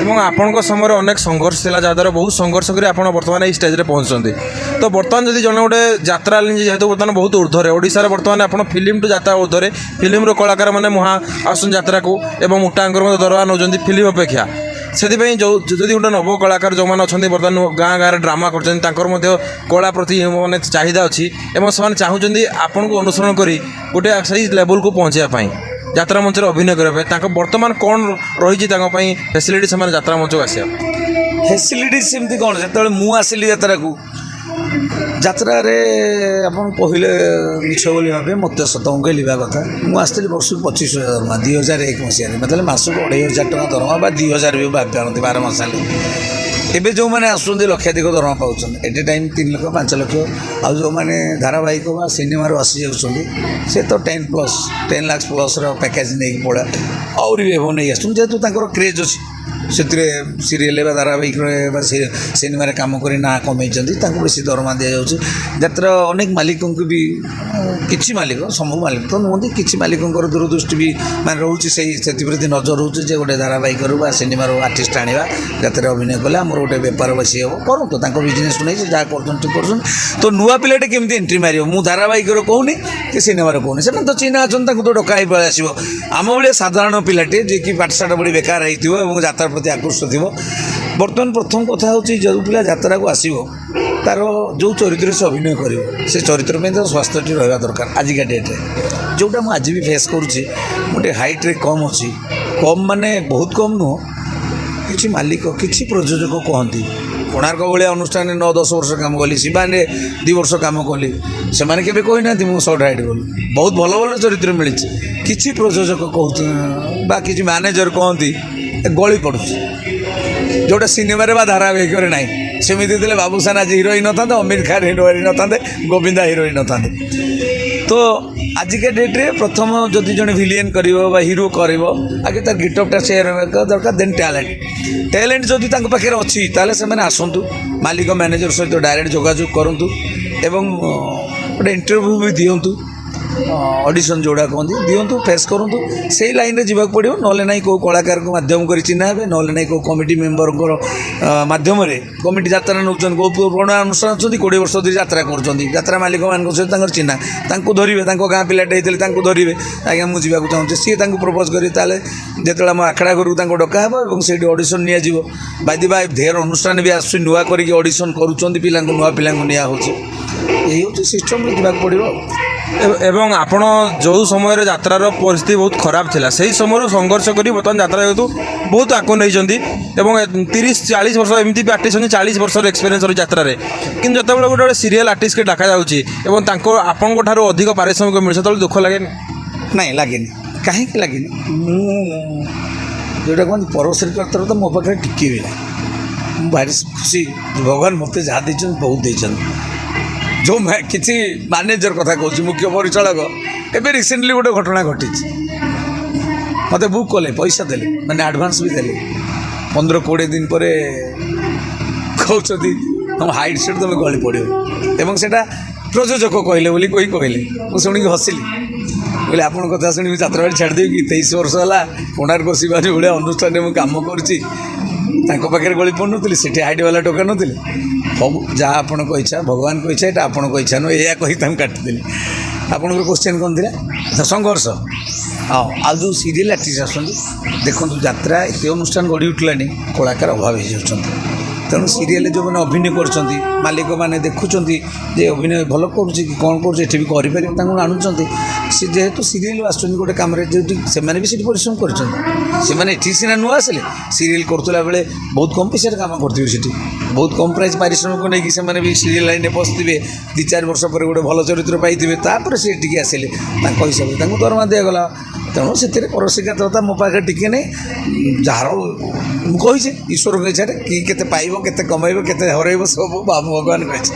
এবং ଆପଣଙ୍କ ସମୟରେ ଅନେକ ସଂଘର୍ଷ ଥିଲା ଯାହାଦ୍ୱାରା ବହୁତ ସଂଘର୍ଷ କରି ଆପଣ ବର୍ତ୍ତମାନ ଏଇ ଷ୍ଟେଜ୍ରେ ପହଞ୍ଚୁଛନ୍ତି। ତ ବର୍ତ୍ତମାନ ଯଦି ଜଣେ ଗୋଟେ ଯାତ୍ରା ଯେହେତୁ ବର୍ତ୍ତମାନ ବହୁତ ଉର୍ଦ୍ଧ୍ୱରେ ଓଡ଼ିଶାରେ ବର୍ତ୍ତମାନ ଆପଣ ଫିଲ୍ମଠୁ ଯାତ୍ରା ଉର୍ଦ୍ଧ୍ୱରେ ଫିଲ୍ମର କଳାକାରମାନେ ମୁହାଁ ଆସୁଛନ୍ତି ଯାତ୍ରାକୁ ଏବଂ ମୋଟାଙ୍କର ମଧ୍ୟ ଦରମା ନେଉଛନ୍ତି ଫିଲ୍ମ ଅପେକ୍ଷା। ସେଥିପାଇଁ ଯଦି ଗୋଟେ ନବ କଳାକାର ଯେଉଁମାନେ ଅଛନ୍ତି ବର୍ତ୍ତମାନ ଗାଁ ଗାଁରେ ଡ୍ରାମା କରୁଛନ୍ତି ତାଙ୍କର ମଧ୍ୟ କଳା ପ୍ରତି ମାନେ ଚାହିଦା ଅଛି ଏବଂ ସେମାନେ ଚାହୁଁଛନ୍ତି ଆପଣଙ୍କୁ ଅନୁସରଣ କରି ଗୋଟେ ସେଇ ଲେଭେଲକୁ ପହଞ୍ଚିବା ପାଇଁ ଯାତ୍ରା ମଞ୍ଚରେ ଅଭିନୟ କରିବା ପାଇଁ ତାଙ୍କ ବର୍ତ୍ତମାନ କ'ଣ ରହିଛି ତାଙ୍କ ପାଇଁ ଫ୍ୟାସିଲିଟି ସେମାନେ ଯାତ୍ରା ମଞ୍ଚକୁ ଆସିବା ଫ୍ୟାସିଲିଟି ସେମିତି କ'ଣ ଯେତେବେଳେ ମୁଁ ଆସିଲି ଯାତ୍ରାକୁ ଯାତ୍ରାରେ ଆପଣ କହିଲେ ମିଛ ବୋଲି ଭାବେ ମୋତେ ସତ କହିଲିବା କଥା ମୁଁ ଆସିଥିଲି ବର୍ଷକୁ 25,000 ଦରମା 2001 ମସିହାରେ ମାନେ ମାସକୁ 2,500 ଟଙ୍କା ଦରମା ବା 2,000 ବି ଭାବି ପାରନ୍ତି 12 ମାସ ହେଲେ। ଏବେ ଯେଉଁମାନେ ଆସୁଛନ୍ତି ଲକ୍ଷାଧିକ ଦରମା ପାଉଛନ୍ତି ଏଟ୍ ଏ ଟାଇମ୍ 3 ଲକ୍ଷ 5 ଲକ୍ଷ ଆଉ ଯେଉଁମାନେ ଧାରାବାହିକ ବା ସିନେମାରୁ ଆସିଯାଉଛନ୍ତି ସେ ତ 10 ଲାକ୍ଷ ପ୍ଲସ୍ର ପ୍ୟାକେଜ୍ ନେଇକି ପଳା ଆହୁରି ବି ନେଇ ଆସୁଛନ୍ତି ଯେହେତୁ ତାଙ୍କର କ୍ରେଜ୍ ଅଛି ସେଥିରେ ସିରିଏଲ୍ ବା ଧାରାବାହିକରେ ବା ସିନେମାରେ କାମ କରି ନାଁ କମେଇଛନ୍ତି ତାଙ୍କୁ ବେଶୀ ଦରମା ଦିଆଯାଉଛି। ଯାତ୍ରା ଅନେକ ମାଲିକଙ୍କୁ ବି କିଛି ମାଲିକ ସବୁ ମାଲିକ ତ ନୁହନ୍ତି କିଛି ମାଲିକଙ୍କର ଦୂରଦୃଷ୍ଟି ବି ମାନେ ରହୁଛି ସେଥିପ୍ରତି ନଜର ରହୁଛି ଯେ ଗୋଟେ ଧାରାବାହିକରୁ ବା ସିନେମାରୁ ଆର୍ଟିଷ୍ଟ ଆଣିବା ଯାତ୍ରାରେ ଅଭିନୟ କଲେ ଆମର ଗୋଟେ ବେପାର ବେଶୀ ହେବ କରନ୍ତୁ ତାଙ୍କ ବିଜନେସ୍ ନେଇ ସେ ଯାହା କରୁଛନ୍ତି ଠିକ୍ କରୁଛନ୍ତି। ତ ନୂଆ ପିଲାଟେ କେମିତି ଏଣ୍ଟ୍ରି ମାରିବ ମୁଁ ଧାରାବାହିକର କହୁନି କି ସିନେମାର କହୁନି ସେମାନେ ତ ଚିହ୍ନା ଅଛନ୍ତି ତାଙ୍କୁ ତ ଡକା ହେଇ ପଳେଇ ଆସିବ। ଆମ ଭଳିଆ ସାଧାରଣ ପିଲାଟେ ଯିଏକି ପାଠଶାଠ ପଢ଼ି ବେକାର ହେଇଥିବ ଏବଂ ଯାତ୍ରା ପ୍ରତି ଆକୃଷ୍ଟ ଥିବ। ବର୍ତ୍ତମାନ ପ୍ରଥମ କଥା ହେଉଛି ଯେଉଁ ପିଲା ଯାତ୍ରାକୁ ଆସିବ ତାର ଯେଉଁ ଚରିତ୍ରରେ ସେ ଅଭିନୟ କରିବ ସେ ଚରିତ୍ର ପାଇଁ ତାର ସ୍ୱାସ୍ଥ୍ୟଟି ରହିବା ଦରକାର ଆଜିକା ଡେଟ୍ରେ ଯେଉଁଟା ମୁଁ ଆଜି ବି ଫେସ୍ କରୁଛି ମୁଁ ଟିକେ ହାଇଟ୍ରେ କମ୍ ଅଛି କମ୍ ମାନେ ବହୁତ କମ୍ ନୁହଁ କିଛି ମାଲିକ କିଛି ପ୍ରଯୋଜକ କହନ୍ତି କୋଣାର୍କ ଭଳିଆ ଅନୁଷ୍ଠାନରେ 9-10 ବର୍ଷ କାମ କଲି ଶିବାନରେ 2 ବର୍ଷ କାମ କଲି ସେମାନେ କେବେ କହିନାହାନ୍ତି ମୁଁ ସର୍ଟ ହାଇଟ୍ ବୋଲି ବହୁତ ଭଲ ଭଲ ଚରିତ୍ର ମିଳିଛି। କିଛି ପ୍ରଯୋଜକ କହୁଛନ୍ତି ବା କିଛି ମ୍ୟାନେଜର କହନ୍ତି ଗଳି ପଡ଼ୁଛି ଯେଉଁଟା ସିନେମାରେ ବା ଧାରାବାହିକରେ ନାହିଁ। ସେମିତି ଥିଲେ ବାବୁସାନ ଆଜି ହିରୋ ହେଇନଥାନ୍ତେ ଅମିର ଖାନ ହିରୋ ହେଇନଥାନ୍ତେ ଗୋବିନ୍ଦା ହିରୋ ହେଇନଥାନ୍ତେ। ତ ଆଜିକା ଡେଟ୍ରେ ପ୍ରଥମ ଯଦି ଜଣେ ଭିଲିଏନ୍ କରିବ ବା ହିରୋ କରିବ ଆଗେ ତାର ଗେଟଅପ୍ଟା ସେୟାର ହେବା ଦରକାର ଦେନ୍ ଟ୍ୟାଲେଣ୍ଟ ଯଦି ତାଙ୍କ ପାଖରେ ଅଛି ତାହେଲେ ସେମାନେ ଆସନ୍ତୁ ମାଲିକ ମ୍ୟାନେଜର ସହିତ ଡାଇରେକ୍ଟ ଯୋଗାଯୋଗ କରନ୍ତୁ ଏବଂ ଗୋଟେ ଇଣ୍ଟରଭ୍ୟୁ ବି ଦିଅନ୍ତୁ ଅଡ଼ିସନ୍ ଯେଉଁଟା କହନ୍ତି ଦିଅନ୍ତୁ ଫେସ୍ କରନ୍ତୁ ସେଇ ଲାଇନ୍ରେ ଯିବାକୁ ପଡ଼ିବ ନହେଲେ ନାହିଁ କେଉଁ କଳାକାରଙ୍କ ମାଧ୍ୟମ କରି ଚିହ୍ନା ହେବେ ନହେଲେ ନାହିଁ କେଉଁ କମିଟି ମେମ୍ବରଙ୍କର ମାଧ୍ୟମରେ କମିଟି ଯାତ୍ରା ନେଉଛନ୍ତି କେଉଁ ପୁରୁଣା ଅନୁଷ୍ଠାନ ଅଛନ୍ତି 20 ବର୍ଷ ଧରି ଯାତ୍ରା କରୁଛନ୍ତି ଯାତ୍ରା ମାଲିକମାନଙ୍କ ସହିତ ତାଙ୍କର ଚିହ୍ନା ତାଙ୍କୁ ଧରିବେ ତାଙ୍କ ଗାଁ ପିଲାଟେ ହେଇଥିଲେ ତାଙ୍କୁ ଧରିବେ ଆଜ୍ଞା ମୁଁ ଯିବାକୁ ଚାହୁଁଛି ସିଏ ତାଙ୍କୁ ପ୍ରପୋଜ୍ କରିବେ ତାହେଲେ ଯେତେବେଳେ ଆମ ଆଖଡ଼ା ଘରକୁ ତାଙ୍କୁ ଡକା ହେବ ଏବଂ ସେଇଠି ଅଡ଼ିସନ୍ ନିଆଯିବ ବାଦି ବା ଢେର ଅନୁଷ୍ଠାନ ବି ଆସୁଛି ନୂଆ କରିକି ଅଡ଼ିସନ୍ କରୁଛନ୍ତି ପିଲାଙ୍କୁ ନୂଆ ପିଲାଙ୍କୁ ନିଆହେଉଛି ଏଇ ହେଉଛି ସିଷ୍ଟମ୍ରେ ଯିବାକୁ ପଡ଼ିବ। ଏବଂ ଆପଣ ଯେଉଁ ସମୟରେ ଯାତ୍ରାର ପରିସ୍ଥିତି ବହୁତ ଖରାପ ଥିଲା ସେହି ସମୟରୁ ସଂଘର୍ଷ କରି ବର୍ତ୍ତମାନ ଯାତ୍ରା ଯେହେତୁ ବହୁତ ଆଗକୁ ନେଇଛନ୍ତି ଏବଂ 30-40 ବର୍ଷ ଏମିତି ବି ଆର୍ଟିଷ୍ଟ ଅଛନ୍ତି 40 ବର୍ଷର ଏକ୍ସପିରିଏନ୍ସ ଅଛି ଯାତ୍ରାରେ କିନ୍ତୁ ଯେତେବେଳେ ଗୋଟେ ସିରିଏଲ୍ ଆର୍ଟିଷ୍ଟকে ଡକାଯାଉଛି ଏବଂ ତାଙ୍କ ଆପଣଙ୍କ ଠାରୁ ଅଧିକ ପାରିଶ୍ରମିକ ମିଳୁଛି ସେତେବେଳେ ଦୁଃଖ ଲାଗେନି? ନାଇଁ ଲାଗେନି କାହିଁକି ଲାଗେନି ମୁଁ ଯେଉଁଟା କୁହନ୍ତି ପରୋଶରୀ କର୍ତ୍ତବ୍ୟ ତ ମୋ ପାଖରେ ଟିକେ ବି ନାହିଁ ମୁଁ ଭାରି ଖୁସି ଭଗବାନ ମୋତେ ଯାହା ଦେଇଛନ୍ତି ବହୁତ ଦେଇଛନ୍ତି। ଯେଉଁ କିଛି ମ୍ୟାନେଜର କଥା କହୁଛି ମୁଖ୍ୟ ପରିଚାଳକ ଏବେ ରିସେଣ୍ଟଲି ଗୋଟେ ଘଟଣା ଘଟିଛି ମୋତେ ବୁକ୍ କଲେ ପଇସା ଦେଲେ ମାନେ ଆଡ଼ଭାନ୍ସ ବି ଦେଲେ 15-20 ଦିନ ପରେ କହୁଛନ୍ତି ତୁମ ହାଇଟ୍ ସେଟ୍ ତୁମେ ଗଳି ପଡ଼ିବ ଏବଂ ସେଇଟା ପ୍ରଯୋଜକ କହିଲେ ବୋଲି କହିଲେ ମୁଁ ଶୁଣିକି ହସିଲି କହିଲେ ଆପଣଙ୍କ କଥା ଶୁଣିକି ଯାତ୍ରାବାଡ଼ି ଛାଡ଼ିଦେବି କି 23 ବର୍ଷ ହେଲା କୋଣାର୍କ ଶିବାଜୀ ଭଳିଆ ଅନୁଷ୍ଠାନରେ ମୁଁ କାମ କରୁଛି ତାଙ୍କ ପାଖରେ ଗଳି ପଡ଼ୁନଥିଲି ସେଠି ହାଇଟ୍ ବାଲା ଟଙ୍କା ନଥିଲେ ସବୁ ଯାହା ଆପଣଙ୍କ ଇଚ୍ଛା ଭଗବାନଙ୍କ ଇଚ୍ଛା ଏଇଟା ଆପଣଙ୍କ ଇଚ୍ଛା ନୁହେଁ ଏଇଆ କହି ତାଙ୍କୁ କାଟିଦେଲି। ଆପଣଙ୍କର କ୍ୱେଶ୍ଚନ୍ କ'ଣ ଥିଲା ସଂଘର୍ଷ ହଁ ଆଉ ଯେଉଁ ସିରିଏଲ୍ ଆର୍ଟିଷ୍ଟ ଆସୁଛନ୍ତି ଦେଖନ୍ତୁ ଯାତ୍ରା ଏତେ ଅନୁଷ୍ଠାନ ଗଢ଼ି ଉଠିଲାଣି କଳାକାର ଅଭାବ ହେଇଯାଉଛନ୍ତି ତେଣୁ ସିରିଏଲ୍ରେ ଯେଉଁମାନେ ଅଭିନୟ କରୁଛନ୍ତି ମାଲିକମାନେ ଦେଖୁଛନ୍ତି ଯେ ଅଭିନୟ ଭଲ କରୁଛି କି କ'ଣ କରୁଛି ଏଠି ବି କରିପାରିବ ତାଙ୍କୁ ଆଣୁଛନ୍ତି ସେ ଯେହେତୁ ସିରିଏଲ୍ ଆସୁଛନ୍ତି ଗୋଟେ କାମରେ ଯେହେତୁ ସେମାନେ ବି ସେଠି ପରିଶ୍ରମ କରିଛନ୍ତି ସେମାନେ ଏଠି ସିନା ନୂଆ ଆସିଲେ ସିରିଏଲ୍ କରୁଥିଲା ବେଳେ ବହୁତ କମ୍ ପଇସାରେ କାମ କରୁଥିବେ ସେଠି ବହୁତ କମ୍ ପ୍ରାଇସ୍ ପାରିଶ୍ରମିକ ନେଇକି ସେମାନେ ବି ସିରିଏଲ୍ ଲାଇନ୍ରେ ବସିଥିବେ 2-4 ବର୍ଷ ପରେ ଗୋଟେ ଭଲ ଚରିତ୍ର ପାଇଥିବେ ତାପରେ ସେ ଏଠିକି ଆସିଲେ ତାଙ୍କ ହିସାବରେ ତାଙ୍କୁ ଦରମା ଦିଆଗଲା ତେଣୁ ସେଥିରେ ପରଶିକାରତା ମୋ ପାଖରେ ଟିକେ ନେଇ ଯାହାର ମୁଁ କହିଛି ଈଶ୍ୱରଙ୍କ ଇଚ୍ଛାରେ କି କେତେ ପାଇବ କେତେ କମାଇବ କେତେ ହରାଇବ ସବୁ ଭଗବାନ କହିଛି।